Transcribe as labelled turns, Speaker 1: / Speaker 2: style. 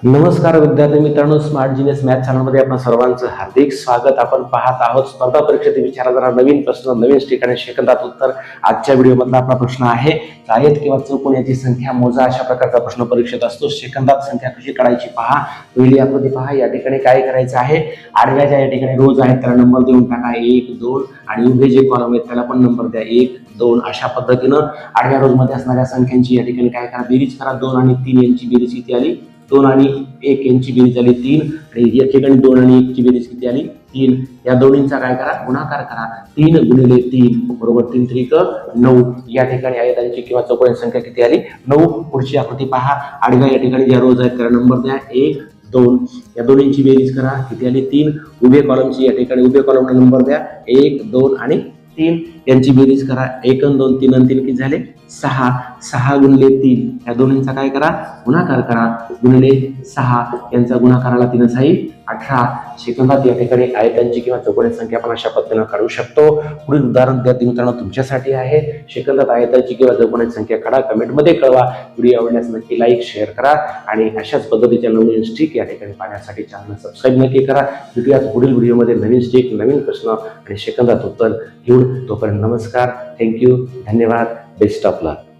Speaker 1: नमस्कार विद्यार्थी मित्रांनो, स्मार्ट जीनियस मॅथ चॅनलमध्ये आपल्या सर्वांचं हार्दिक स्वागत. आपण पाहत आहोत स्पर्धा परीक्षेतील विचारलेला नवीन प्रश्न, नवीन ठिकाणी सेकंदात उत्तर. आजच्या व्हिडिओमधला आपला प्रश्न आहे, आयत किंवा चौकोन याची संख्या मोजा. अशा प्रकारचा प्रश्न परीक्षेत असतो. सेकंदात संख्या कशी काढायची पहा. पहिली आकृती पहा. या ठिकाणी काय करायचं आहे, आडव्या ज्या या ठिकाणी रोज आहेत त्याला नंबर देऊन टाका 1 2, आणि उभे जे कॉलम आहेत त्याला पण नंबर द्या 1 2. अशा पद्धतीनं आडव्या रोज मध्ये असणाऱ्या संख्यांची या ठिकाणी काय करा, बेरीज करा. 2 आणि 3 यांची बेरीज किती आली, 2 आणि 1 यांची बेरीज आली 3, आणि या ठिकाणी 2 आणि 1 ची बेरीज किती आली 3. या दोन्हींचा काय करा, गुणाकार करा. 3 गुणिले 3 बरोबर 3 त्रिक 9. या ठिकाणी आयतांची किंवा चौकोनी संख्या किती आली 9. पुढची आकृती पहा. आडव्या या ठिकाणी ज्या रोज आहेत त्याला नंबर द्या 1 2. या दोन्हींची बेरीज करा, किती आली 3. उभे कॉलमची या ठिकाणी उभे कॉलमला नंबर द्या 1 2 आणि 3. यांची बेरीज करा. 1 आणि 2 3 आणि 3 किती झाले 6. 6 गुणिले 3 या दोन्हींचा काय करा, गुणाकार करा. गुणिले 6 यांचा गुणाकाराला 3 6 18. सेकंदात या ठिकाणी आयतांची किंवा चौकोनी संख्या आपण अशा पद्धतीने काढू शकतो. पुढील उदाहरण विद्यार्थी मित्रांनो तुमच्यासाठी आहे. सेकंदात आयतांची किंवा चौकोनी संख्या काढा. कमेंटमध्ये कळवा. व्हिडिओ आवडल्यास नक्की लाईक शेअर करा, आणि अशाच पद्धतीच्या नवीन स्टिक या ठिकाणी पाहण्यासाठी चॅनल सबस्क्राईब नक्की करा. भेटूयात पुढील व्हिडिओमध्ये नवीन स्टिक, नवीन प्रश्न आणि सेकंदात उत्तर घेऊन. तोपर्यंत नमस्कार, थँक्यू, धन्यवाद, बेस्ट ऑफ लक.